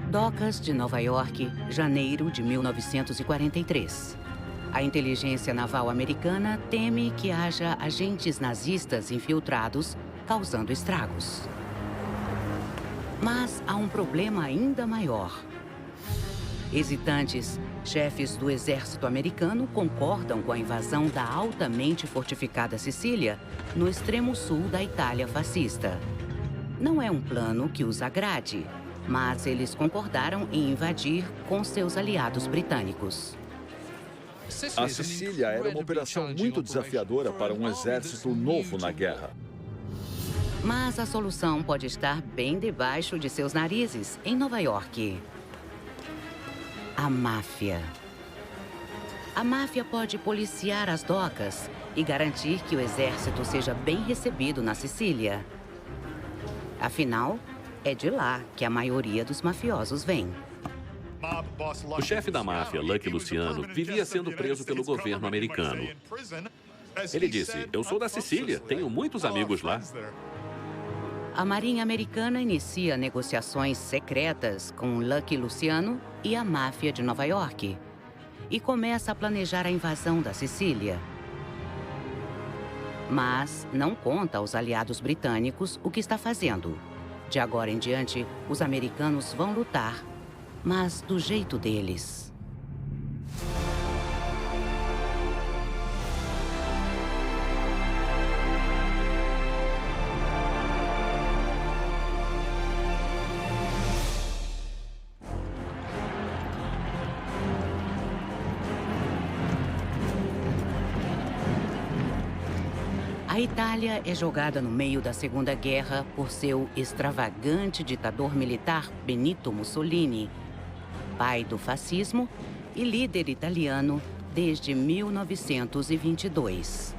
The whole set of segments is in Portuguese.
Docas de Nova York, janeiro de 1943. A inteligência naval americana teme que haja agentes nazistas infiltrados, causando estragos. Mas há um problema ainda maior. Hesitantes, chefes do exército americano concordam com a invasão da altamente fortificada Sicília, no extremo sul da Itália fascista. Não é um plano que os agrade, mas eles concordaram em invadir com seus aliados britânicos. A Sicília era uma operação muito desafiadora para um exército novo na guerra. Mas a solução pode estar bem debaixo de seus narizes, em Nova York. A máfia. A máfia pode policiar as docas e garantir que o exército seja bem recebido na Sicília. Afinal, é de lá que a maioria dos mafiosos vem. O chefe da máfia, Lucky Luciano, vivia sendo preso pelo governo americano. Ele disse: "Eu sou da Sicília, tenho muitos amigos lá." A Marinha Americana inicia negociações secretas com Lucky Luciano e a máfia de Nova York e começa a planejar a invasão da Sicília. Mas não conta aos aliados britânicos o que está fazendo. De agora em diante, os americanos vão lutar, mas do jeito deles. A Itália é jogada no meio da Segunda Guerra por seu extravagante ditador militar Benito Mussolini, pai do fascismo e líder italiano desde 1922.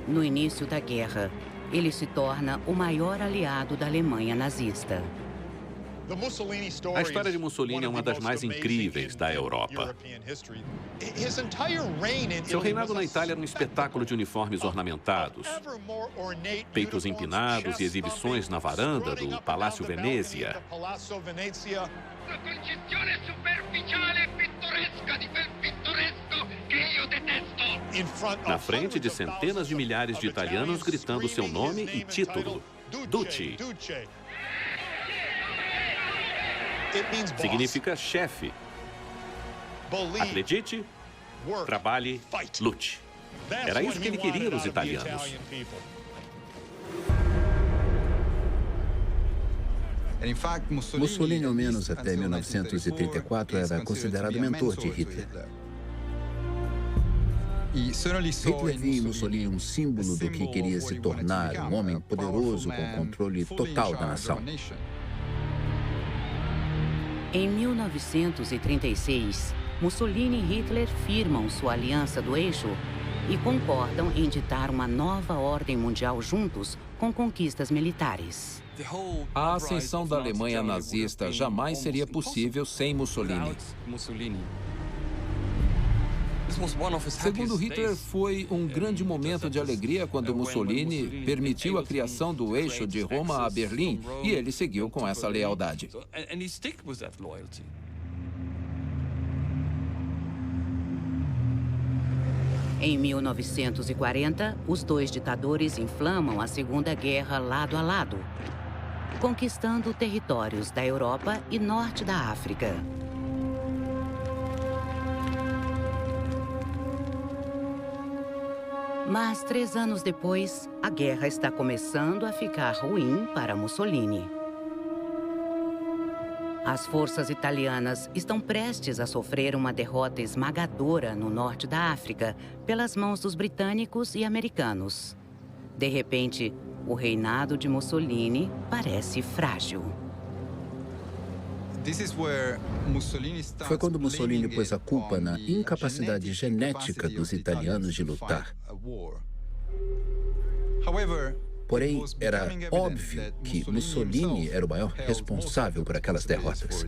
No início da guerra, ele se torna o maior aliado da Alemanha nazista. A história de Mussolini é uma das mais incríveis da Europa. Seu reinado na Itália era um espetáculo de uniformes ornamentados, peitos empinados e exibições na varanda do Palácio Venezia. Na frente de centenas de milhares de italianos gritando seu nome e título, Duce. Significa chefe. Acredite, trabalhe, lute. Era isso que ele queria dos italianos. Mussolini, ao menos até 1934, era considerado mentor de Hitler. Hitler via em Mussolini um símbolo do que queria se tornar, um homem poderoso com controle total da nação. Em 1936, Mussolini e Hitler firmam sua aliança do eixo e concordam em ditar uma nova ordem mundial juntos com conquistas militares. A ascensão da Alemanha nazista jamais seria possível sem Mussolini. Segundo Hitler, foi um grande momento de alegria quando Mussolini permitiu a criação do eixo de Roma a Berlim e ele seguiu com essa lealdade. Em 1940, os dois ditadores inflamam a Segunda Guerra lado a lado, conquistando territórios da Europa e norte da África. Mas 3 anos depois, a guerra está começando a ficar ruim para Mussolini. As forças italianas estão prestes a sofrer uma derrota esmagadora no norte da África, pelas mãos dos britânicos e americanos. De repente, o reinado de Mussolini parece frágil. Foi quando Mussolini pôs a culpa na incapacidade genética dos italianos de lutar. Porém, era óbvio que Mussolini era o maior responsável por aquelas derrotas.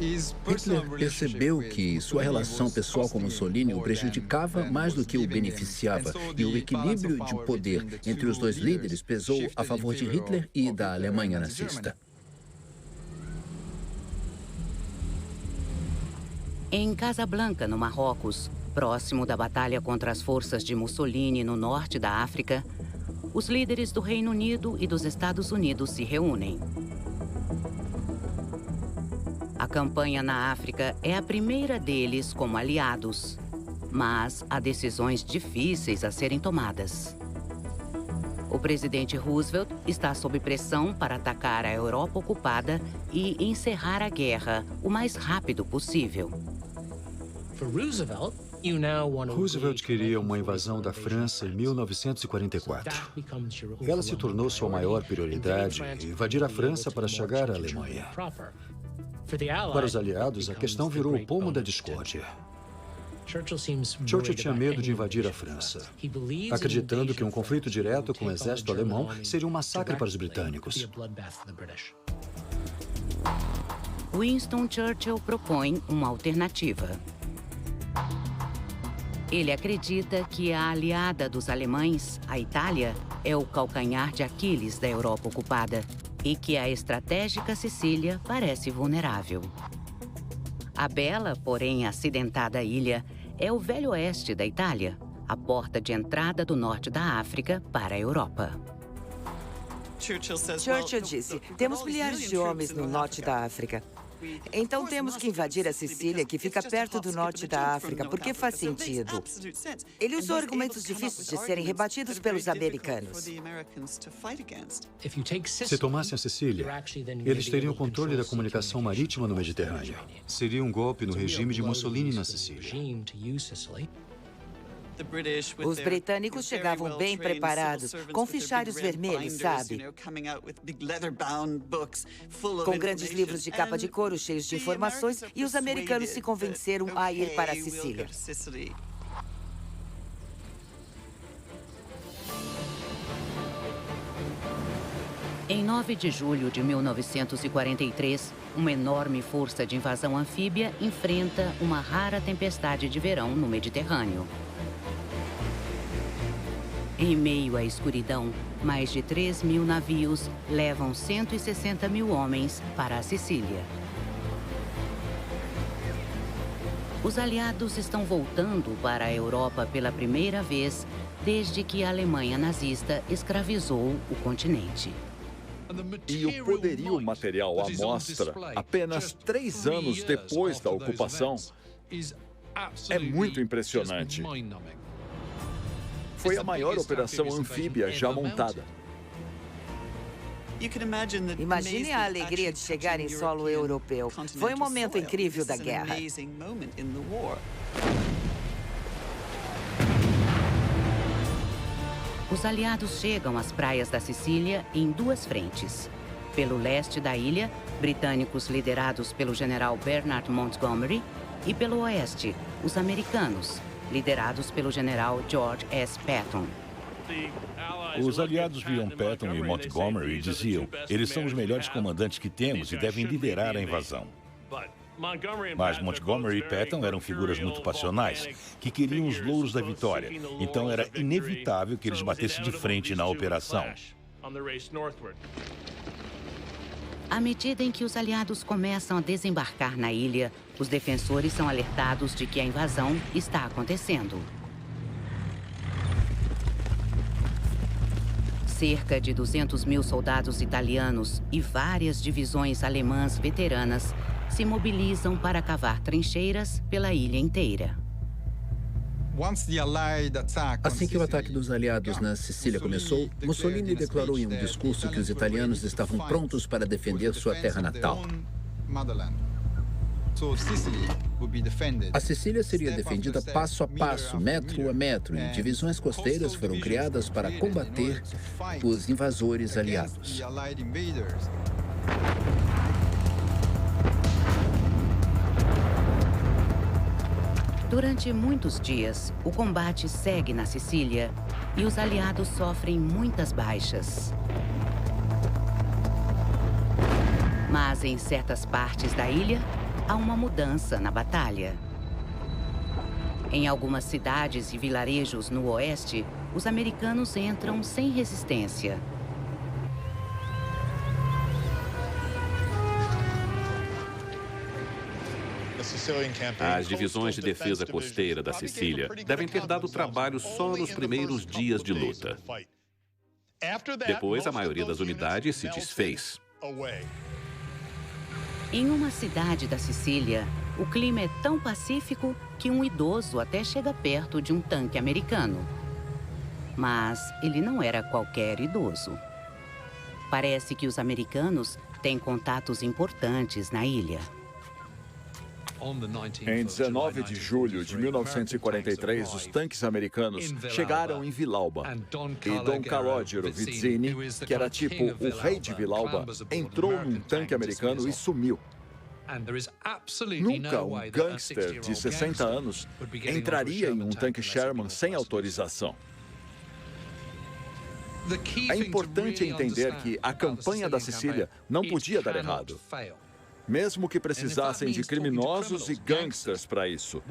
Hitler percebeu que sua relação pessoal com Mussolini o prejudicava mais do que o beneficiava, e o equilíbrio de poder entre os dois líderes pesou a favor de Hitler e da Alemanha nazista. Em Casablanca, no Marrocos, próximo da batalha contra as forças de Mussolini no norte da África, os líderes do Reino Unido e dos Estados Unidos se reúnem. A campanha na África é a primeira deles como aliados, mas há decisões difíceis a serem tomadas. O presidente Roosevelt está sob pressão para atacar a Europa ocupada e encerrar a guerra o mais rápido possível. Roosevelt queria uma invasão da França em 1944. Ela se tornou sua maior prioridade, invadir a França para chegar à Alemanha. Para os aliados, a questão virou o pomo da discórdia. Churchill tinha medo de invadir a França, acreditando que um conflito direto com o exército alemão seria um massacre para os britânicos. Winston Churchill propõe uma alternativa. Ele acredita que a aliada dos alemães, a Itália, é o calcanhar de Aquiles da Europa ocupada e que a estratégica Sicília parece vulnerável. A bela, porém acidentada ilha é o Velho Oeste da Itália, a porta de entrada do norte da África para a Europa. Churchill disse, temos milhares de homens no norte da África. Então temos que invadir a Sicília, que fica perto do norte da África, porque faz sentido. Ele usou argumentos difíceis de serem rebatidos pelos americanos. Se tomassem a Sicília, eles teriam o controle da comunicação marítima no Mediterrâneo. Seria um golpe no regime de Mussolini na Sicília. Os britânicos chegavam bem preparados, com fichários vermelhos, sabe? Com grandes livros de capa de couro cheios de informações, e os americanos se convenceram a ir para a Sicília. Em 9 de julho de 1943, uma enorme força de invasão anfíbia enfrenta uma rara tempestade de verão no Mediterrâneo. Em meio à escuridão, mais de 3.000 navios levam 160.000 homens para a Sicília. Os aliados estão voltando para a Europa pela primeira vez desde que a Alemanha nazista escravizou o continente. E o poderio material à mostra, apenas 3 anos depois da ocupação, é muito impressionante. Foi a maior operação anfíbia já montada. Imagine a alegria de chegar em solo europeu. Foi um momento incrível da guerra. Os aliados chegam às praias da Sicília em 2 frentes. Pelo leste da ilha, britânicos liderados pelo general Bernard Montgomery, e pelo oeste, os americanos, liderados pelo general George S. Patton. Os aliados viam Patton e Montgomery e diziam, eles são os melhores comandantes que temos e devem liderar a invasão. Mas Montgomery e Patton eram figuras muito passionais, que queriam os louros da vitória, então era inevitável que eles batessem de frente na operação. À medida em que os aliados começam a desembarcar na ilha, os defensores são alertados de que a invasão está acontecendo. Cerca de 200.000 soldados italianos e várias divisões alemãs veteranas se mobilizam para cavar trincheiras pela ilha inteira. Assim que o ataque dos aliados na Sicília começou, Mussolini declarou em um discurso que os italianos estavam prontos para defender sua terra natal. A Sicília seria defendida passo a passo, metro a metro, e divisões costeiras foram criadas para combater os invasores aliados. Durante muitos dias, o combate segue na Sicília e os aliados sofrem muitas baixas. Mas em certas partes da ilha, há uma mudança na batalha. Em algumas cidades e vilarejos no oeste, os americanos entram sem resistência. As divisões de defesa costeira da Sicília devem ter dado trabalho só nos primeiros dias de luta. Depois, a maioria das unidades se desfez. Em uma cidade da Sicília, o clima é tão pacífico que um idoso até chega perto de um tanque americano. Mas ele não era qualquer idoso. Parece que os americanos têm contatos importantes na ilha. Em 19 de julho de 1943, os tanques americanos chegaram em Villalba. E Don Calogero Vizzini, que era tipo o rei de Villalba, entrou num tanque americano e sumiu. Nunca um gangster de 60 anos entraria em um tanque Sherman sem autorização. É importante entender que a campanha da Sicília não podia dar errado, mesmo que precisassem de criminosos e gangsters para isso.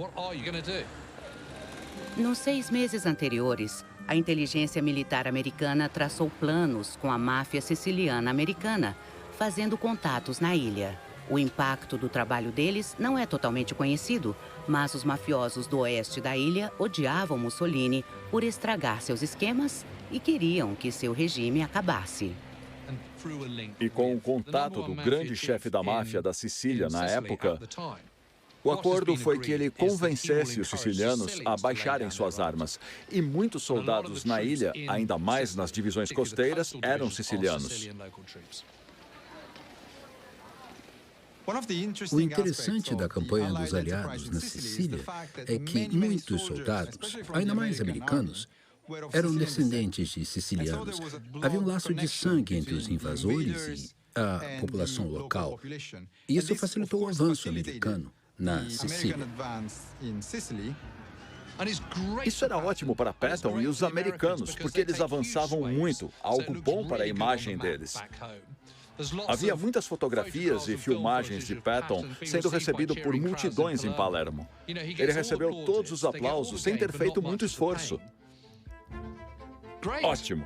Nos 6 meses anteriores, a inteligência militar americana traçou planos com a máfia siciliana americana, fazendo contatos na ilha. O impacto do trabalho deles não é totalmente conhecido, mas os mafiosos do oeste da ilha odiavam Mussolini por estragar seus esquemas e queriam que seu regime acabasse. E com o contato do grande chefe da máfia da Sicília na época, o acordo foi que ele convencesse os sicilianos a baixarem suas armas. E muitos soldados na ilha, ainda mais nas divisões costeiras, eram sicilianos. O interessante da campanha dos aliados na Sicília é que muitos soldados, ainda mais americanos, eram descendentes de sicilianos. Havia um laço de sangue entre os invasores e a população local. E isso facilitou o avanço americano na Sicília. Isso era ótimo para Patton e os americanos, porque eles avançavam muito, algo bom para a imagem deles. Havia muitas fotografias e filmagens de Patton sendo recebido por multidões em Palermo. Ele recebeu todos os aplausos sem ter feito muito esforço. Ótimo.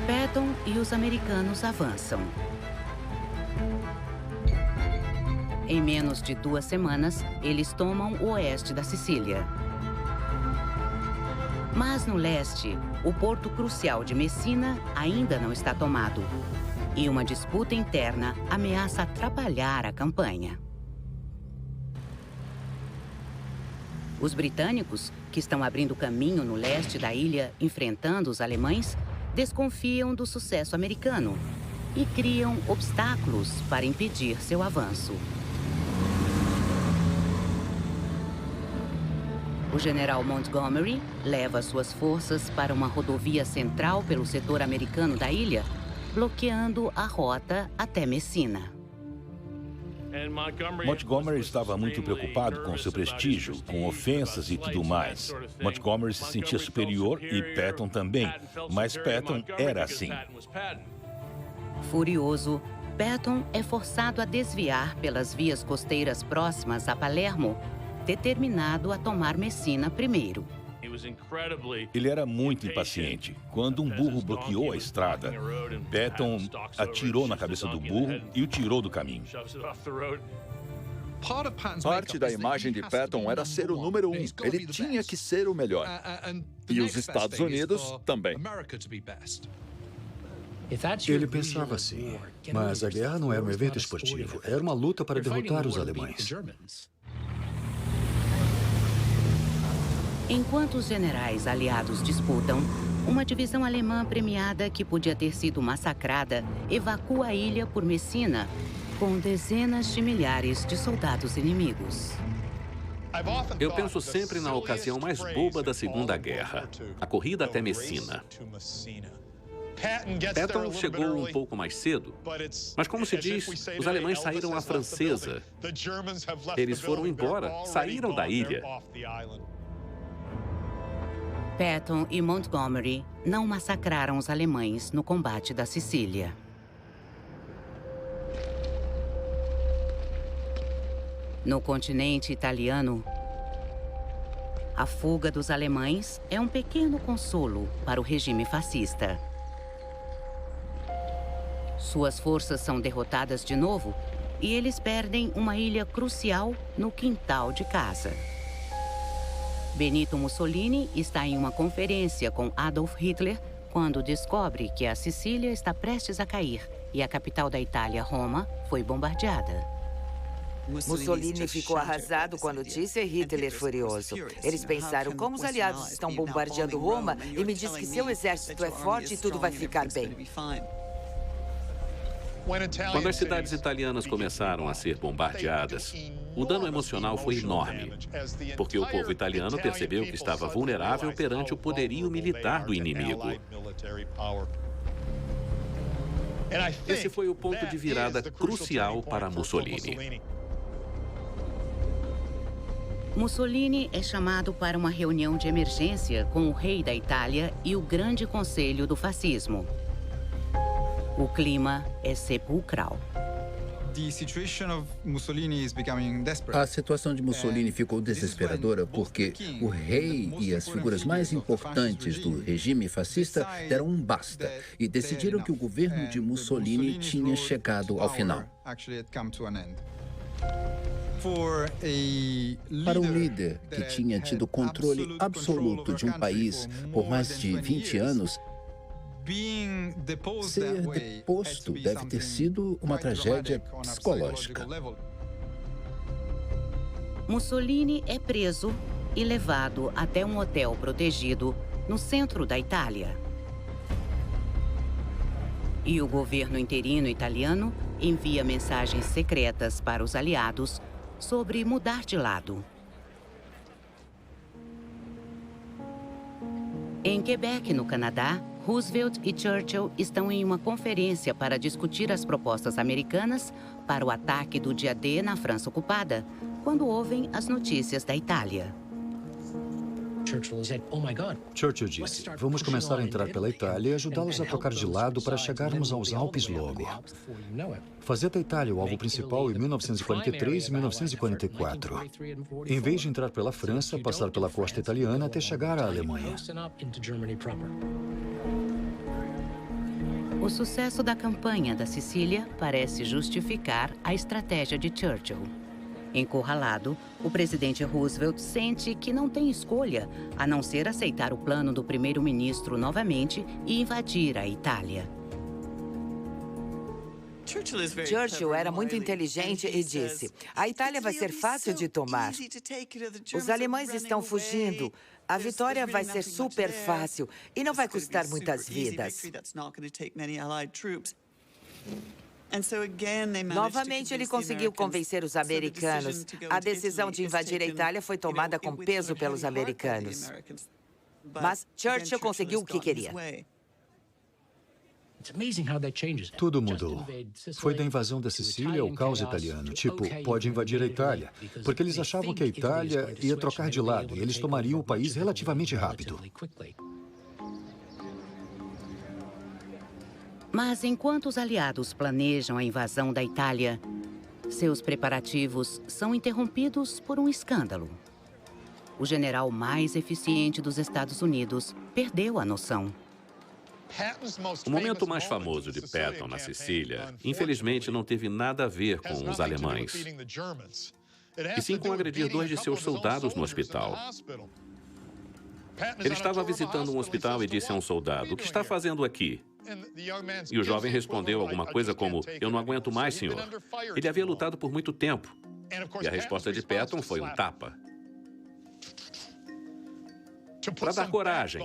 Patton e os americanos avançam. Em menos de 2 semanas, eles tomam o oeste da Sicília. Mas no leste, o porto crucial de Messina ainda não está tomado. E uma disputa interna ameaça atrapalhar a campanha. Os britânicos, que estão abrindo caminho no leste da ilha enfrentando os alemães, desconfiam do sucesso americano e criam obstáculos para impedir seu avanço. O general Montgomery leva suas forças para uma rodovia central pelo setor americano da ilha, bloqueando a rota até Messina. Montgomery estava muito preocupado com seu prestígio, com ofensas e tudo mais. Montgomery se sentia superior e Patton também, mas Patton era assim. Furioso, Patton é forçado a desviar pelas vias costeiras próximas a Palermo, determinado a tomar Messina primeiro. Ele era muito impaciente. Quando um burro bloqueou a estrada, Patton atirou na cabeça do burro e o tirou do caminho. Parte da imagem de Patton era ser o número 1. Ele tinha que ser o melhor. E os Estados Unidos também. Ele pensava assim, mas a guerra não era um evento esportivo, era uma luta para derrotar os alemães. Enquanto os generais aliados disputam, uma divisão alemã premiada que podia ter sido massacrada evacua a ilha por Messina, com dezenas de milhares de soldados inimigos. Eu penso sempre na ocasião mais boba da Segunda Guerra, a corrida até Messina. Patton chegou um pouco mais cedo, mas como se diz, os alemães saíram à francesa. Eles foram embora, saíram da ilha. Patton e Montgomery não massacraram os alemães no combate da Sicília. No continente italiano, a fuga dos alemães é um pequeno consolo para o regime fascista. Suas forças são derrotadas de novo e eles perdem uma ilha crucial no quintal de casa. Benito Mussolini está em uma conferência com Adolf Hitler quando descobre que a Sicília está prestes a cair e a capital da Itália, Roma, foi bombardeada. Mussolini ficou arrasado com a notícia e Hitler furioso. Eles pensaram, como os aliados estão bombardeando Roma e me diz que seu exército é forte e tudo vai ficar bem. Quando as cidades italianas começaram a ser bombardeadas, o dano emocional foi enorme, porque o povo italiano percebeu que estava vulnerável perante o poderio militar do inimigo. Esse foi o ponto de virada crucial para Mussolini. Mussolini é chamado para uma reunião de emergência com o rei da Itália e o Grande Conselho do Fascismo. O clima é sepulcral. A situação de Mussolini ficou desesperadora porque o rei e as figuras mais importantes do regime fascista deram um basta e decidiram que o governo de Mussolini tinha chegado ao final. Para um líder que tinha tido controle absoluto de um país por mais de 20 anos, ser deposto deve ter sido uma tragédia psicológica. Mussolini é preso e levado até um hotel protegido no centro da Itália. E o governo interino italiano envia mensagens secretas para os aliados sobre mudar de lado. Em Quebec, no Canadá, Roosevelt e Churchill estão em uma conferência para discutir as propostas americanas para o ataque do dia D na França ocupada, quando ouvem as notícias da Itália. Churchill disse, vamos começar a entrar pela Itália e ajudá-los a trocar de lado para chegarmos aos Alpes logo. Fazer da Itália o alvo principal em 1943 e 1944. Em vez de entrar pela França, passar pela costa italiana até chegar à Alemanha. O sucesso da campanha da Sicília parece justificar a estratégia de Churchill. Encurralado, o presidente Roosevelt sente que não tem escolha a não ser aceitar o plano do primeiro-ministro novamente e invadir a Itália. Churchill era muito inteligente e disse, a Itália vai ser fácil de tomar. Os alemães estão fugindo. A vitória vai ser super fácil e não vai custar muitas vidas. Novamente, ele conseguiu convencer os americanos. A decisão de invadir a Itália foi tomada com peso pelos americanos. Mas Churchill conseguiu o que queria. Tudo mudou. Foi da invasão da Sicília ao caos italiano. Tipo, pode invadir a Itália. Porque eles achavam que a Itália ia trocar de lado e eles tomariam o país relativamente rápido. Mas enquanto os aliados planejam a invasão da Itália, seus preparativos são interrompidos por um escândalo. O general mais eficiente dos Estados Unidos perdeu a noção. O momento mais famoso de Patton na Sicília, infelizmente, não teve nada a ver com os alemães, e sim com agredir 2 de seus soldados no hospital. Ele estava visitando um hospital e disse a um soldado, o que está fazendo aqui? E o jovem respondeu alguma coisa como, eu não aguento mais, senhor. Ele havia lutado por muito tempo. E a resposta de Patton foi um tapa. Para dar coragem.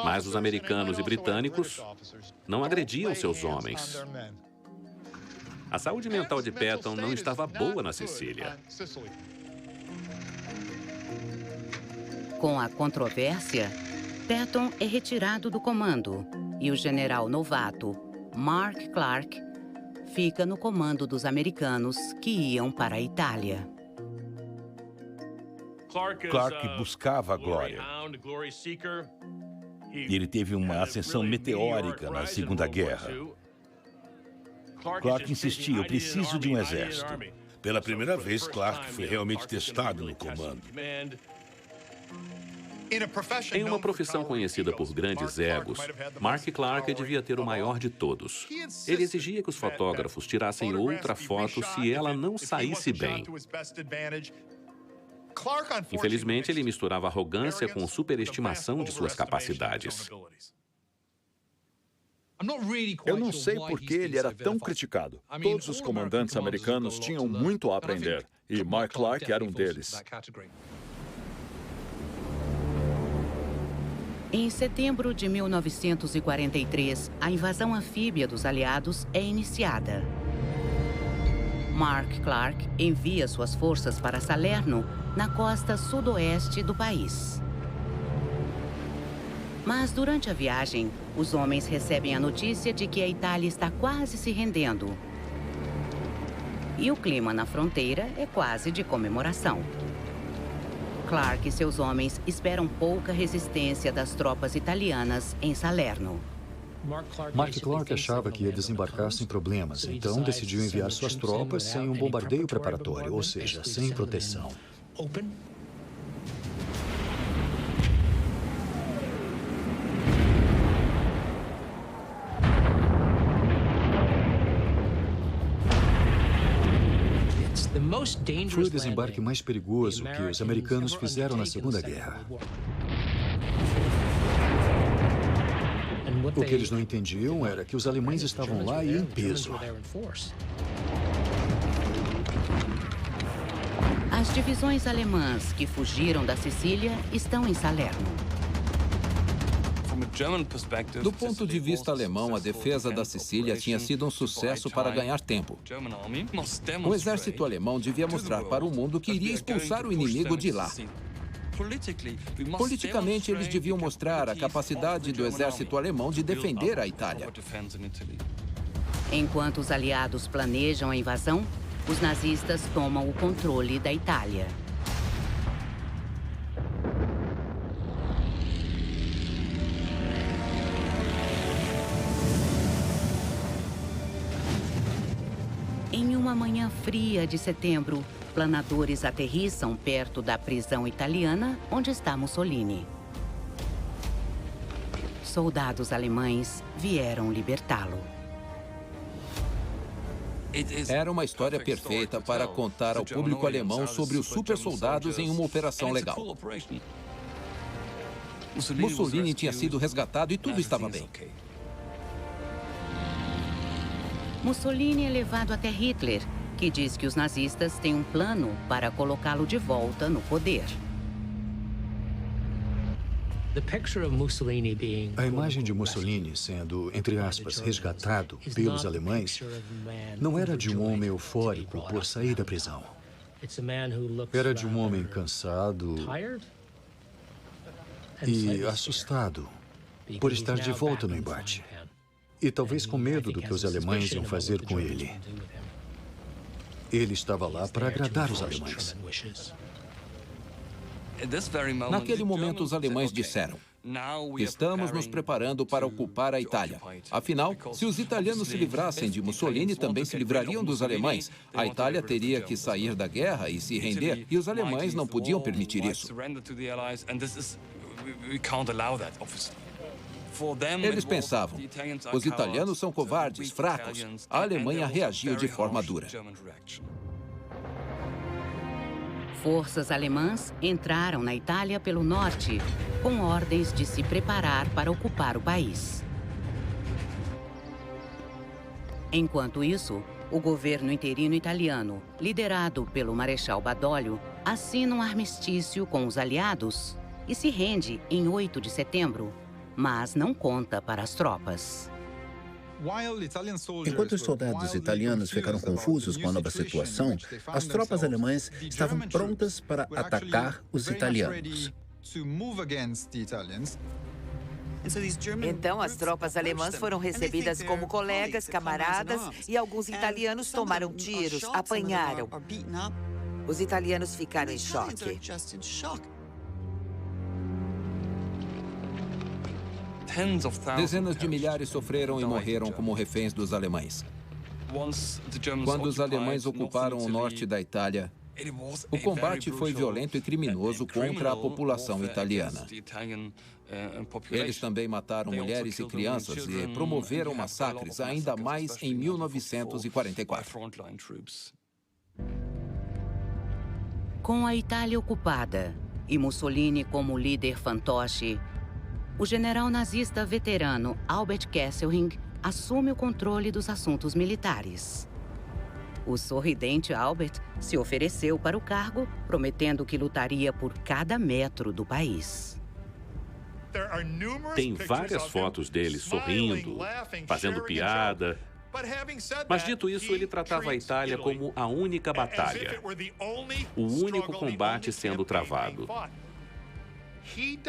Mas os americanos e britânicos não agrediam seus homens. A saúde mental de Patton não estava boa na Sicília. Com a controvérsia, Patton é retirado do comando e o general novato, Mark Clark, fica no comando dos americanos que iam para a Itália. Clark buscava a glória. E ele teve uma ascensão meteórica na Segunda Guerra. Clark insistia, eu preciso de um exército. Pela primeira vez, Clark foi realmente testado no comando. Em uma profissão conhecida por grandes egos, Mark Clark devia ter o maior de todos. Ele exigia que os fotógrafos tirassem outra foto se ela não saísse bem. Infelizmente, ele misturava arrogância com superestimação de suas capacidades. Eu não sei por que ele era tão criticado. Todos os comandantes americanos tinham muito a aprender, e Mark Clark era um deles. Em setembro de 1943, a invasão anfíbia dos aliados é iniciada. Mark Clark envia suas forças para Salerno, na costa sudoeste do país. Mas durante a viagem, os homens recebem a notícia de que a Itália está quase se rendendo. E o clima na fronteira é quase de comemoração. Clark e seus homens esperam pouca resistência das tropas italianas em Salerno. Mark Clark achava que ia desembarcar sem problemas, então decidiu enviar suas tropas sem um bombardeio preparatório, ou seja, sem proteção. Foi o desembarque mais perigoso que os americanos fizeram na Segunda Guerra. O que eles não entendiam era que os alemães estavam lá e em peso. As divisões alemãs que fugiram da Sicília estão em Salerno. Do ponto de vista alemão, a defesa da Sicília tinha sido um sucesso para ganhar tempo. O exército alemão devia mostrar para o mundo que iria expulsar o inimigo de lá. Politicamente, eles deviam mostrar a capacidade do exército alemão de defender a Itália. Enquanto os aliados planejam a invasão, os nazistas tomam o controle da Itália. Em uma manhã fria de setembro, planadores aterrissam perto da prisão italiana onde está Mussolini. Soldados alemães vieram libertá-lo. Era uma história perfeita para contar ao público alemão sobre os supersoldados em uma operação legal. Mussolini tinha sido resgatado e tudo estava bem. Mussolini é levado até Hitler, que diz que os nazistas têm um plano para colocá-lo de volta no poder. A imagem de Mussolini sendo, entre aspas, resgatado pelos alemães não era de um homem eufórico por sair da prisão. Era de um homem cansado e assustado por estar de volta no embate. E talvez com medo do que os alemães iam fazer com ele. Ele estava lá para agradar os alemães. Naquele momento, os alemães disseram: estamos nos preparando para ocupar a Itália. Afinal, se os italianos se livrassem de Mussolini, também se livrariam dos alemães. A Itália teria que sair da guerra e se render, e os alemães não podiam permitir isso. Eles pensavam, os italianos são covardes, fracos. A Alemanha reagiu de forma dura. Forças alemãs entraram na Itália pelo norte, com ordens de se preparar para ocupar o país. Enquanto isso, o governo interino italiano, liderado pelo Marechal Badoglio, assina um armistício com os aliados e se rende em 8 de setembro, mas não conta para as tropas. Enquanto os soldados italianos ficaram confusos com a nova situação, as tropas alemãs estavam prontas para atacar os italianos. Então, as tropas alemãs foram recebidas como colegas, camaradas, e alguns italianos tomaram tiros, apanharam. Os italianos ficaram em choque. Dezenas de milhares sofreram e morreram como reféns dos alemães. Quando os alemães ocuparam o norte da Itália, o combate foi violento e criminoso contra a população italiana. Eles também mataram mulheres e crianças e promoveram massacres ainda mais em 1944. Com a Itália ocupada e Mussolini como líder fantoche, o general nazista veterano Albert Kesselring assume o controle dos assuntos militares. O sorridente Albert se ofereceu para o cargo, prometendo que lutaria por cada metro do país. Tem várias fotos dele sorrindo, fazendo piada. Mas, dito isso, ele tratava a Itália como a única batalha, o único combate sendo travado.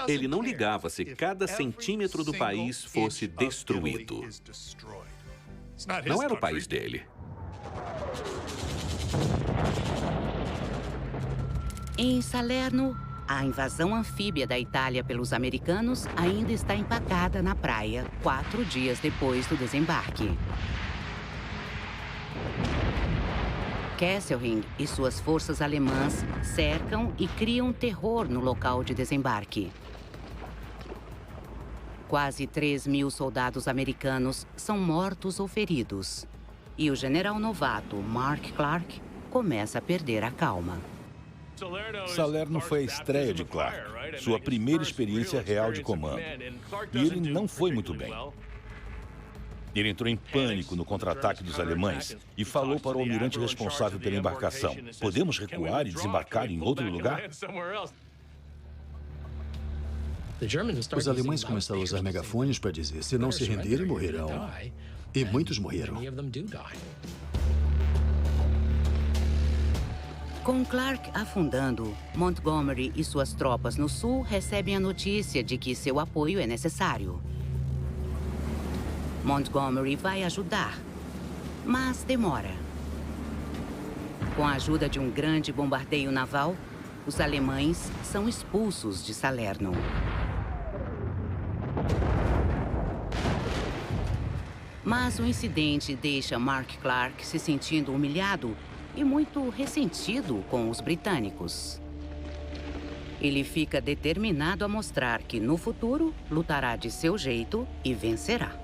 Ele não ligava se cada centímetro do país fosse destruído. Não era o país dele. Em Salerno, a invasão anfíbia da Itália pelos americanos ainda está empacada na praia 4 dias depois do desembarque. Kesselring e suas forças alemãs cercam e criam terror no local de desembarque. Quase 3.000 soldados americanos são mortos ou feridos. E o general novato Mark Clark começa a perder a calma. Salerno foi a estreia de Clark, sua primeira experiência real de comando. E ele não foi muito bem. Ele entrou em pânico no contra-ataque dos alemães e falou para o almirante responsável pela embarcação: podemos recuar e desembarcar em outro lugar? Os alemães começaram a usar megafones para dizer: se não se renderem, morrerão. E muitos morreram. Com Clark afundando, Montgomery e suas tropas no sul recebem a notícia de que seu apoio é necessário. Montgomery vai ajudar, mas demora. Com a ajuda de um grande bombardeio naval, os alemães são expulsos de Salerno. Mas o incidente deixa Mark Clark se sentindo humilhado e muito ressentido com os britânicos. Ele fica determinado a mostrar que, no futuro, lutará de seu jeito e vencerá.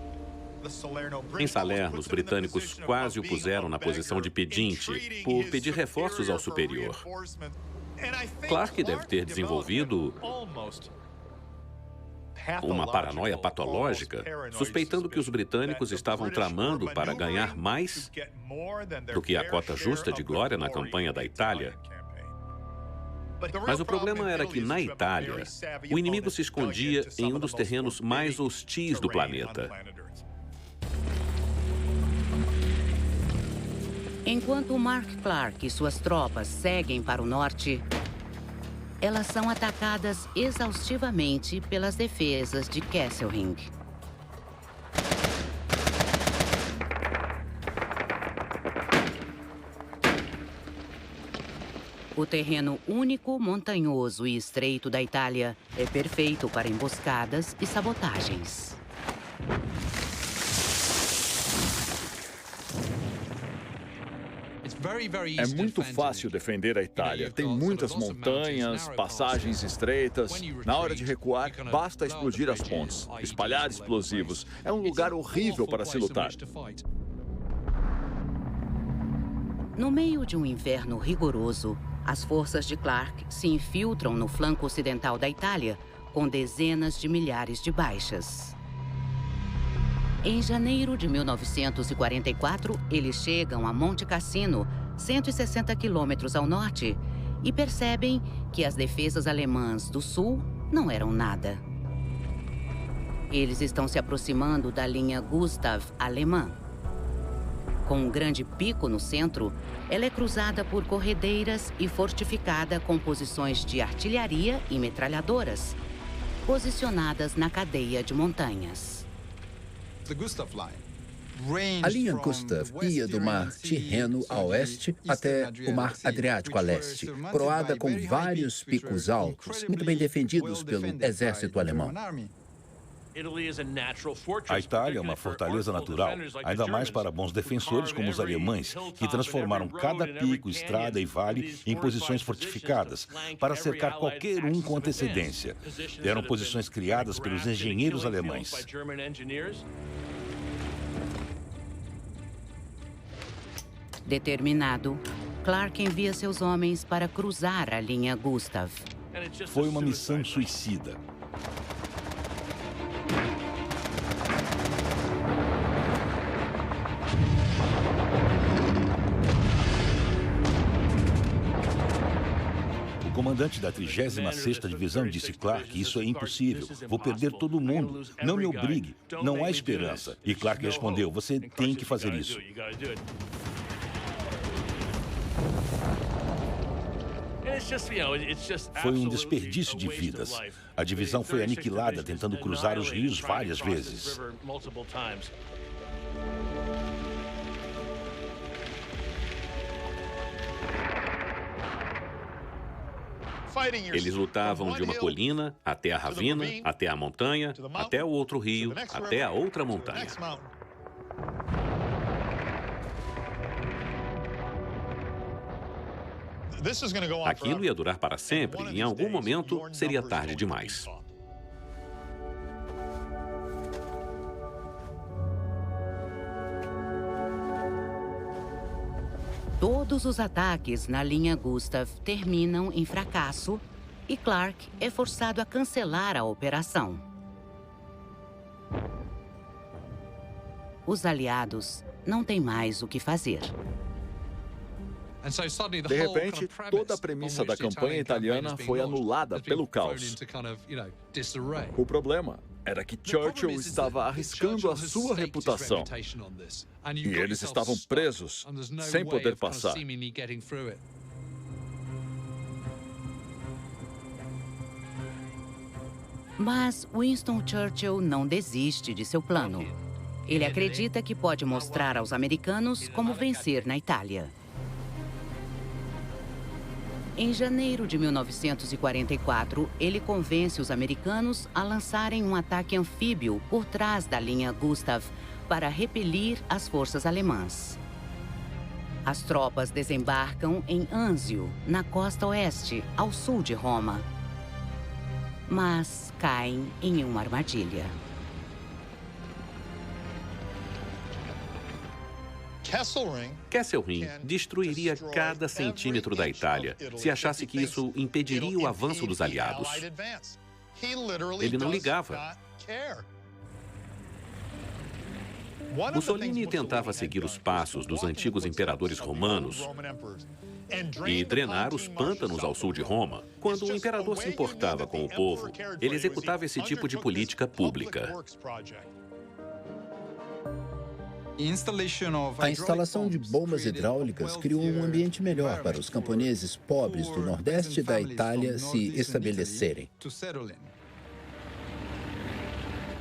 Em Salerno, os britânicos quase o puseram na posição de pedinte por pedir reforços ao superior. Clark deve ter desenvolvido uma paranoia patológica, suspeitando que os britânicos estavam tramando para ganhar mais do que a cota justa de glória na campanha da Itália. Mas o problema era que, na Itália, o inimigo se escondia em um dos terrenos mais hostis do planeta. Enquanto Mark Clark e suas tropas seguem para o norte, elas são atacadas exaustivamente pelas defesas de Kesselring. O terreno único, montanhoso e estreito da Itália é perfeito para emboscadas e sabotagens. É muito fácil defender a Itália. Tem muitas montanhas, passagens estreitas. Na hora de recuar, basta explodir as pontes, espalhar explosivos. É um lugar horrível para se lutar. No meio de um inverno rigoroso, as forças de Clark se infiltram no flanco ocidental da Itália, com dezenas de milhares de baixas. Em janeiro de 1944, eles chegam a Monte Cassino, 160 quilômetros ao norte, e percebem que as defesas alemãs do sul não eram nada. Eles estão se aproximando da linha Gustav alemã. Com um grande pico no centro, ela é cruzada por corredeiras e fortificada com posições de artilharia e metralhadoras, posicionadas na cadeia de montanhas. A linha Gustav ia do mar Tirreno a oeste até o mar Adriático a leste, coroada com vários picos altos, muito bem defendidos pelo exército alemão. A Itália é uma fortaleza natural, ainda mais para bons defensores como os alemães, que transformaram cada pico, estrada e vale em posições fortificadas para cercar qualquer um com antecedência. Eram posições criadas pelos engenheiros alemães. Determinado, Clark envia seus homens para cruzar a linha Gustav. Foi uma missão suicida. O comandante da 36ª Divisão disse: Clark, isso é impossível. Vou perder todo mundo. Não me obrigue. Não há esperança. E Clark respondeu: você tem que fazer isso. Foi um desperdício de vidas. A divisão foi aniquilada tentando cruzar os rios várias vezes. Eles lutavam de uma colina até a ravina, até a montanha, até o outro rio, até a outra montanha. Aquilo ia durar para sempre e em algum momento seria tarde demais. Todos os ataques na linha Gustav terminam em fracasso e Clark é forçado a cancelar a operação. Os aliados não têm mais o que fazer. De repente, toda a premissa da campanha italiana foi anulada pelo caos. O problema era que Churchill estava arriscando a sua reputação. E eles estavam presos, sem poder passar. Mas Winston Churchill não desiste de seu plano. Ele acredita que pode mostrar aos americanos como vencer na Itália. Em janeiro de 1944, ele convence os americanos a lançarem um ataque anfíbio por trás da linha Gustav para repelir as forças alemãs. As tropas desembarcam em Anzio, na costa oeste, ao sul de Roma. Mas caem em uma armadilha. Kesselring destruiria cada centímetro da Itália se achasse que isso impediria o avanço dos aliados. Ele não ligava. Mussolini tentava seguir os passos dos antigos imperadores romanos e drenar os pântanos ao sul de Roma. Quando o imperador se importava com o povo, ele executava esse tipo de política pública. A instalação de bombas hidráulicas criou um ambiente melhor para os camponeses pobres do nordeste da Itália se estabelecerem.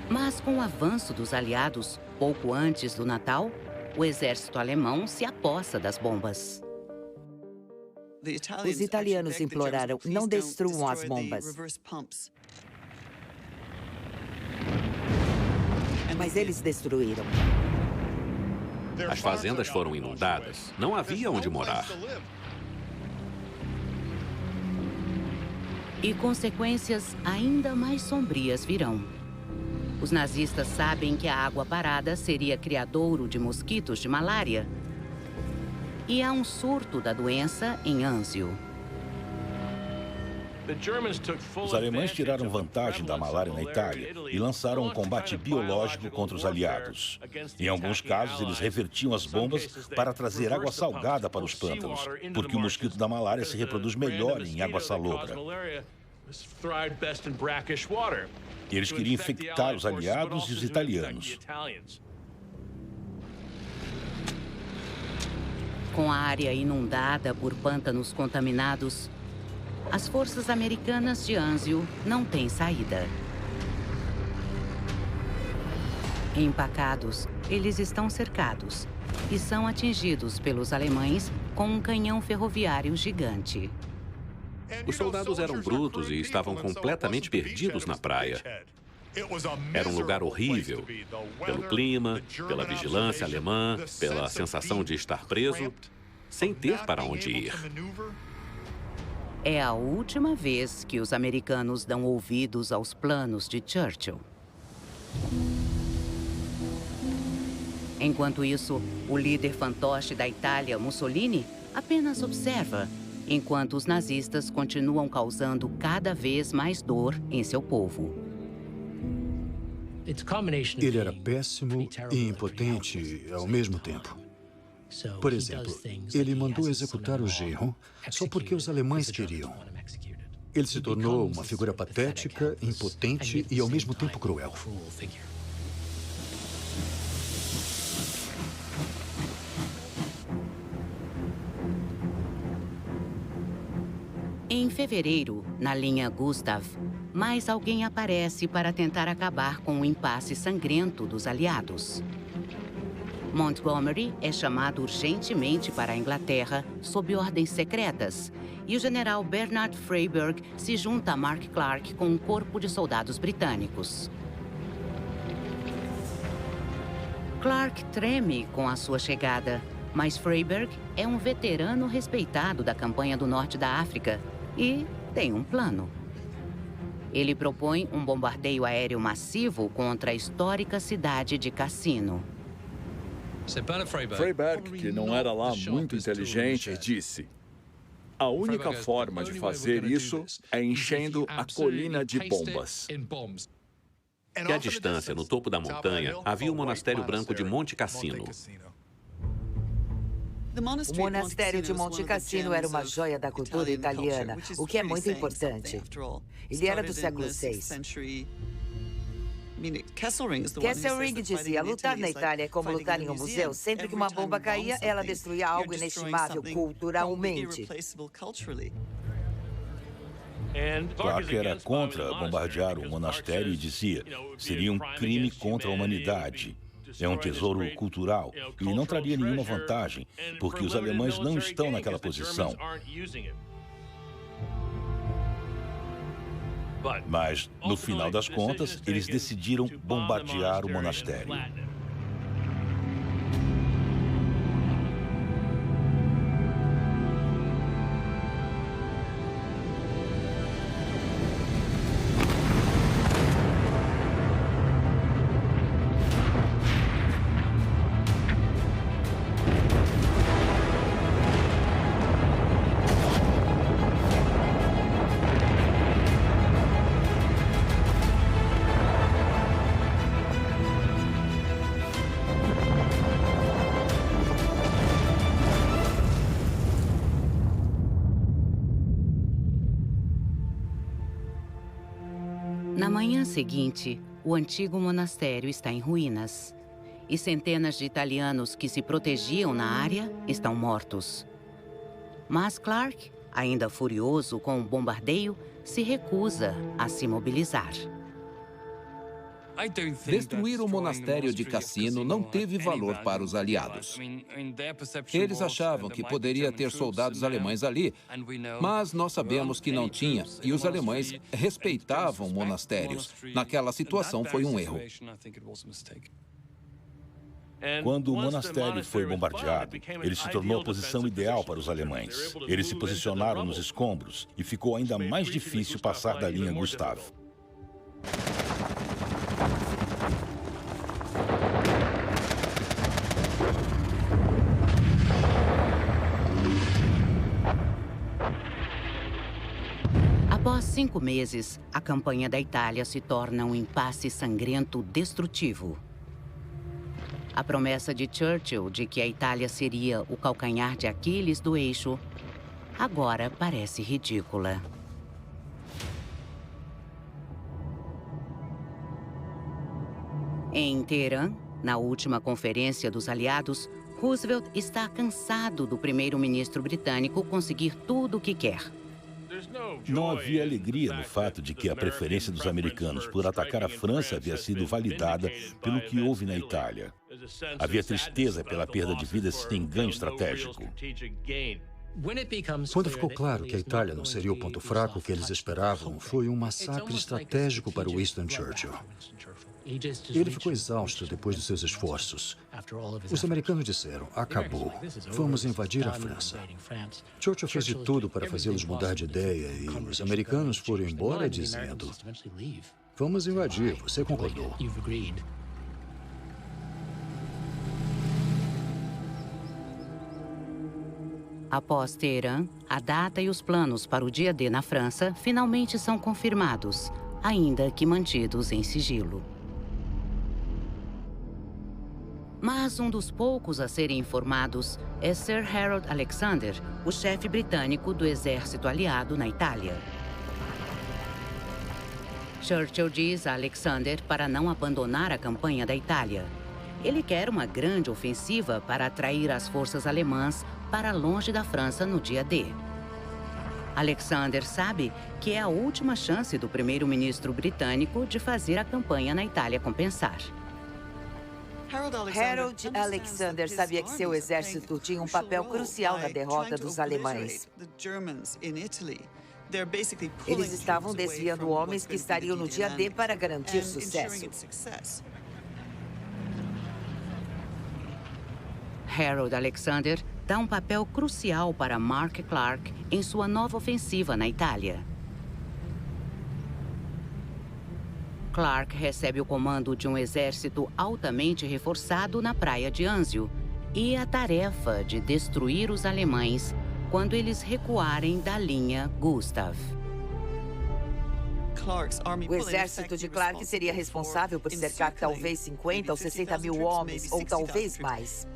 Mas com o avanço dos aliados, pouco antes do Natal, o exército alemão se apossa das bombas. Os italianos imploraram: não destruam as bombas. Mas eles destruíram. As fazendas foram inundadas. Não havia onde morar. E consequências ainda mais sombrias virão. Os nazistas sabem que a água parada seria criadouro de mosquitos de malária. E há um surto da doença em Anzio. Os alemães tiraram vantagem da malária na Itália e lançaram um combate biológico contra os aliados. Em alguns casos, eles revertiam as bombas para trazer água salgada para os pântanos, porque o mosquito da malária se reproduz melhor em água salobra. E eles queriam infectar os aliados e os italianos. Com a área inundada por pântanos contaminados, as forças americanas de Anzio não têm saída. Empacados, eles estão cercados e são atingidos pelos alemães com um canhão ferroviário gigante. Os soldados eram brutos e estavam completamente perdidos na praia. Era um lugar horrível, pelo clima, pela vigilância alemã, pela sensação de estar preso, sem ter para onde ir. É a última vez que os americanos dão ouvidos aos planos de Churchill. Enquanto isso, o líder fantoche da Itália, Mussolini, apenas observa, enquanto os nazistas continuam causando cada vez mais dor em seu povo. Ele era péssimo e impotente ao mesmo tempo. Por exemplo, ele mandou executar o genro só porque os alemães queriam. Ele se tornou uma figura patética, impotente e ao mesmo tempo cruel. Em fevereiro, na linha Gustav, mais alguém aparece para tentar acabar com o impasse sangrento dos aliados. Montgomery é chamado urgentemente para a Inglaterra sob ordens secretas, e o general Bernard Freyberg se junta a Mark Clark com um corpo de soldados britânicos. Clark treme com a sua chegada, mas Freyberg é um veterano respeitado da campanha do norte da África e tem um plano. Ele propõe um bombardeio aéreo massivo contra a histórica cidade de Cassino. Freyberg, que não era lá muito inteligente, disse: a única forma de fazer isso é enchendo a colina de bombas. E à distância, no topo da montanha, havia o Monastério Branco de Monte Cassino. O monastério de Monte Cassino era uma joia da cultura italiana, o que é muito importante. Ele era do século VI. Kesselring dizia: lutar na Itália é como lutar em um museu. Sempre que uma bomba caía, ela destruía algo inestimável culturalmente. Clark era contra bombardear o monastério e dizia: seria um crime contra a humanidade. É um tesouro cultural e não traria nenhuma vantagem, porque os alemães não estão naquela posição. Mas, no final das contas, eles decidiram bombardear o monastério. Na manhã seguinte, o antigo monastério está em ruínas. E centenas de italianos que se protegiam na área estão mortos. Mas Clark, ainda furioso com o bombardeio, se recusa a se mobilizar. Destruir o monastério de Cassino não teve valor para os aliados. Eles achavam que poderia ter soldados alemães ali, mas nós sabemos que não tinha, e os alemães respeitavam monastérios. Naquela situação foi um erro. Quando o monastério foi bombardeado, ele se tornou a posição ideal para os alemães. Eles se posicionaram nos escombros e ficou ainda mais difícil passar da linha Gustav. Após 5 meses, a campanha da Itália se torna um impasse sangrento destrutivo. A promessa de Churchill de que a Itália seria o calcanhar de Aquiles do eixo agora parece ridícula. Em Teherã, na última conferência dos aliados, Roosevelt está cansado do primeiro-ministro britânico conseguir tudo o que quer. Não havia alegria no fato de que a preferência dos americanos por atacar a França havia sido validada pelo que houve na Itália. Havia tristeza pela perda de vidas sem ganho estratégico. Quando ficou claro que a Itália não seria o ponto fraco que eles esperavam, foi um massacre estratégico para Winston Churchill. Ele ficou exausto depois dos seus esforços. Os americanos disseram, acabou, vamos invadir a França. Churchill fez de tudo para fazê-los mudar de ideia e os americanos foram embora dizendo, vamos invadir, você concordou. Após Teherã, a data e os planos para o dia D na França finalmente são confirmados, ainda que mantidos em sigilo. Mas um dos poucos a serem informados é Sir Harold Alexander, o chefe britânico do exército aliado na Itália. Churchill diz a Alexander para não abandonar a campanha da Itália. Ele quer uma grande ofensiva para atrair as forças alemãs para longe da França no dia D. Alexander sabe que é a última chance do primeiro-ministro britânico de fazer a campanha na Itália compensar. Harold Alexander sabia que seu exército tinha um papel crucial na derrota dos alemães. Eles estavam desviando homens que estariam no dia D para garantir sucesso. Harold Alexander dá um papel crucial para Mark Clark em sua nova ofensiva na Itália. Clark recebe o comando de um exército altamente reforçado na praia de Anzio e a tarefa de destruir os alemães quando eles recuarem da linha Gustav. O exército de Clark seria responsável por cercar talvez 50 ou 60 mil homens, ou talvez mais.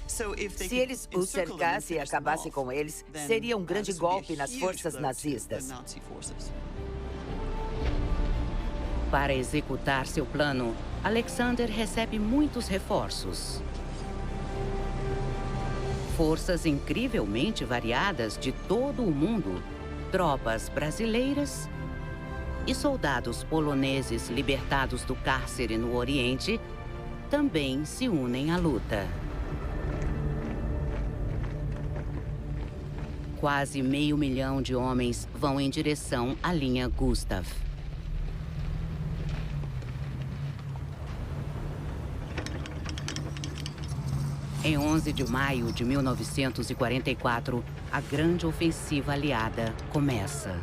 Se eles os cercassem e acabassem com eles, seria um grande golpe nas forças nazistas. Para executar seu plano, Alexander recebe muitos reforços. Forças incrivelmente variadas de todo o mundo, tropas brasileiras e soldados poloneses libertados do cárcere no Oriente também se unem à luta. Quase 500 mil de homens vão em direção à linha Gustav. Em 11 de maio de 1944, a grande ofensiva aliada começa.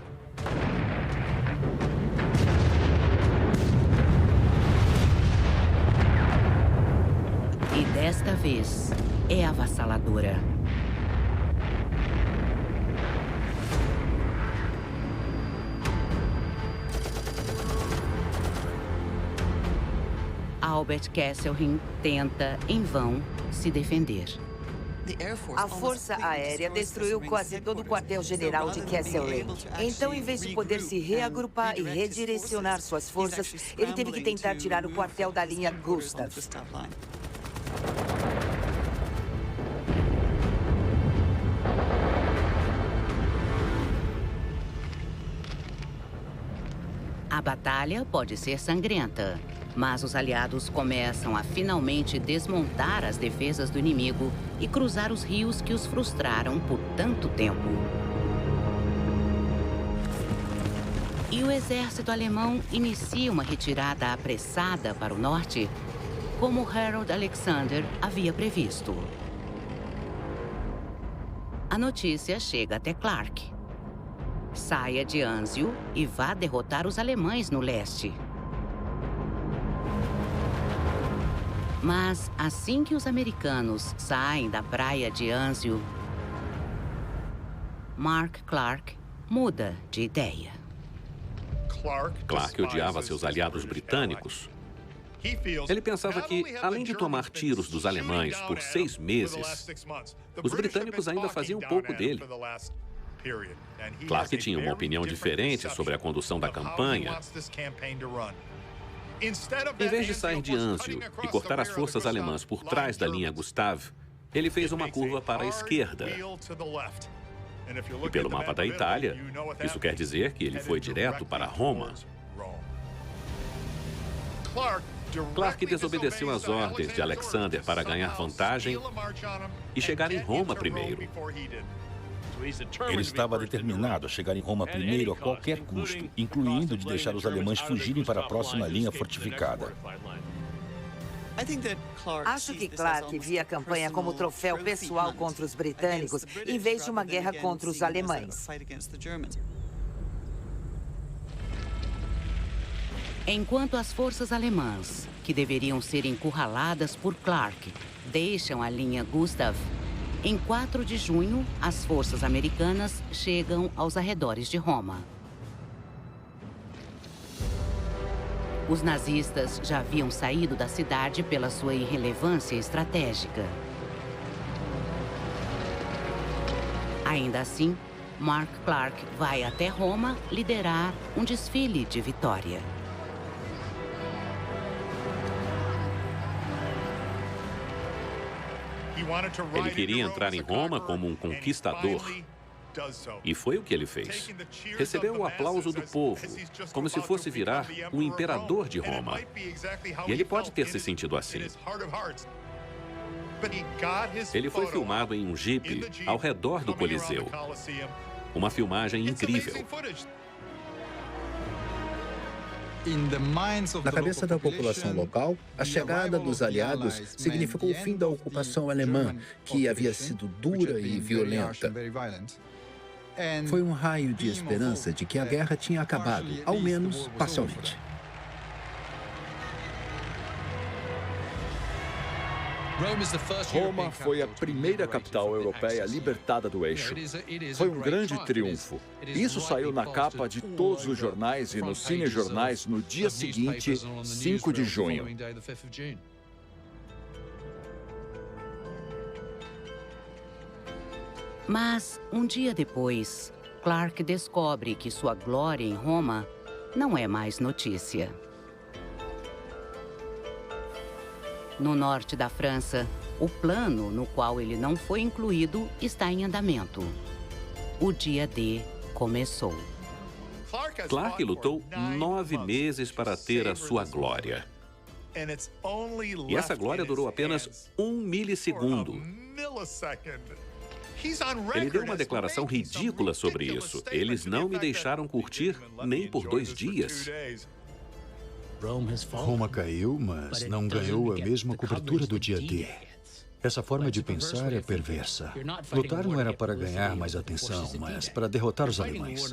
E desta vez é avassaladora. Albert Kesselring tenta, em vão, se defender. A Força Aérea destruiu quase todo o quartel-general de Kesselring. Então, em vez de poder se reagrupar e redirecionar suas forças, ele teve que tentar tirar o quartel da linha Gustav. A batalha pode ser sangrenta, mas os aliados começam a finalmente desmontar as defesas do inimigo e cruzar os rios que os frustraram por tanto tempo. E o exército alemão inicia uma retirada apressada para o norte, como Harold Alexander havia previsto. A notícia chega até Clark. Saia de Anzio e vá derrotar os alemães no leste. Mas assim que os americanos saem da praia de Anzio, Mark Clark muda de ideia. Clark odiava seus aliados britânicos. Ele pensava que, além de tomar tiros dos alemães por 6 meses, os britânicos ainda faziam pouco dele. Clark tinha uma opinião diferente sobre a condução da campanha. Em vez de sair de Anzio e cortar as forças alemãs por trás da linha Gustav, ele fez uma curva para a esquerda. E pelo mapa da Itália, isso quer dizer que ele foi direto para Roma. Clark desobedeceu às ordens de Alexander para ganhar vantagem e chegar em Roma primeiro. Ele estava determinado a chegar em Roma primeiro a qualquer custo, incluindo de deixar os alemães fugirem para a próxima linha fortificada. Acho que Clark via a campanha como troféu pessoal contra os britânicos, em vez de uma guerra contra os alemães. Enquanto as forças alemãs, que deveriam ser encurraladas por Clark, deixam a linha Gustav, em 4 de junho, as forças americanas chegam aos arredores de Roma. Os nazistas já haviam saído da cidade pela sua irrelevância estratégica. Ainda assim, Mark Clark vai até Roma liderar um desfile de vitória. Ele queria entrar em Roma como um conquistador. E foi o que ele fez. Recebeu o aplauso do povo, como se fosse virar o imperador de Roma. E ele pode ter se sentido assim. Ele foi filmado em um jipe ao redor do Coliseu. Uma filmagem incrível. Na cabeça da população local, a chegada dos aliados significou o fim da ocupação alemã, que havia sido dura e violenta. Foi um raio de esperança de que a guerra tinha acabado, ao menos parcialmente. Roma foi a primeira capital europeia libertada do eixo. Foi um grande triunfo. Isso saiu na capa de todos os jornais e nos cinejornais no dia seguinte, 5 de junho. Mas, um dia depois, Clark descobre que sua glória em Roma não é mais notícia. No norte da França, o plano no qual ele não foi incluído está em andamento. O dia D começou. Clark lutou 9 meses para ter a sua glória. E essa glória durou apenas 1 milissegundo. Ele deu uma declaração ridícula sobre isso. Eles não me deixaram curtir nem por 2 dias. Roma caiu, mas não ganhou a mesma cobertura do dia D. Essa forma de pensar é perversa. Lutar não era para ganhar mais atenção, mas para derrotar os alemães.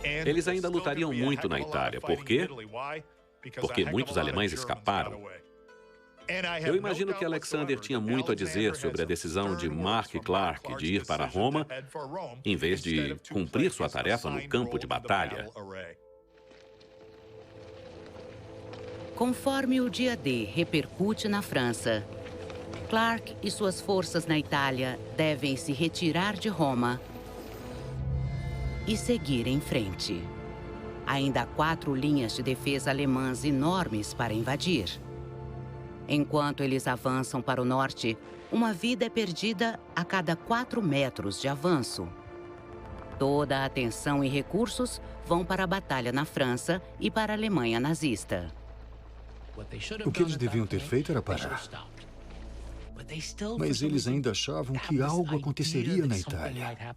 Eles ainda lutariam muito na Itália. Por quê? Porque muitos alemães escaparam. Eu imagino que Alexander tinha muito a dizer sobre a decisão de Mark Clark de ir para Roma, em vez de cumprir sua tarefa no campo de batalha. Conforme o dia D repercute na França, Clark e suas forças na Itália devem se retirar de Roma e seguir em frente. Ainda há 4 linhas de defesa alemãs enormes para invadir. Enquanto eles avançam para o norte, uma vida é perdida a cada 4 metros de avanço. Toda a atenção e recursos vão para a batalha na França e para a Alemanha nazista. O que eles deviam ter feito era parar. Mas eles ainda achavam que algo aconteceria na Itália.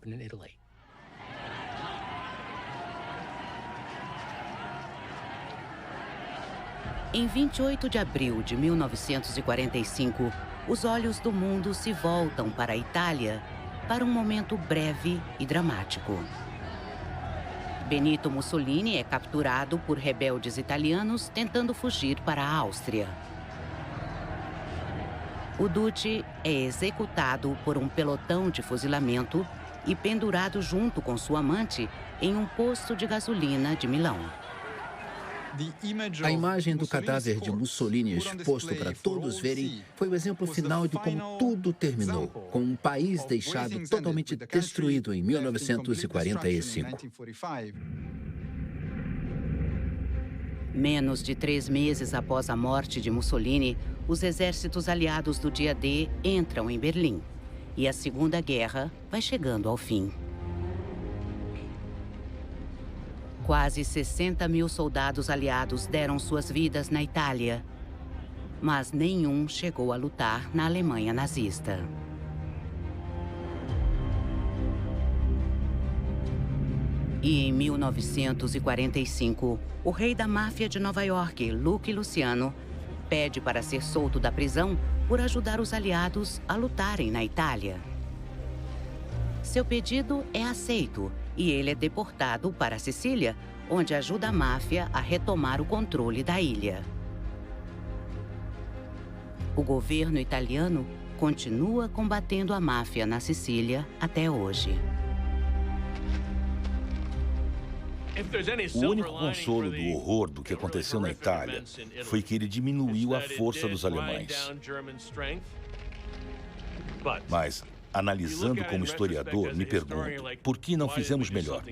Em 28 de abril de 1945, os olhos do mundo se voltam para a Itália para um momento breve e dramático. Benito Mussolini é capturado por rebeldes italianos tentando fugir para a Áustria. O Duce é executado por um pelotão de fuzilamento e pendurado junto com sua amante em um posto de gasolina de Milão. A imagem do cadáver de Mussolini exposto para todos verem foi o exemplo final de como tudo terminou, com um país deixado totalmente destruído em 1945. Menos de 3 meses após a morte de Mussolini, os exércitos aliados do dia D entram em Berlim. E a Segunda Guerra vai chegando ao fim. Quase 60 mil soldados aliados deram suas vidas na Itália, mas nenhum chegou a lutar na Alemanha nazista. E em 1945, o rei da máfia de Nova York, Lucky Luciano, pede para ser solto da prisão por ajudar os aliados a lutarem na Itália. Seu pedido é aceito e ele é deportado para a Sicília, onde ajuda a máfia a retomar o controle da ilha. O governo italiano continua combatendo a máfia na Sicília até hoje. O único consolo do horror do que aconteceu na Itália foi que ele diminuiu a força dos alemães. Mas, analisando como historiador, me pergunto, por que não fizemos melhor?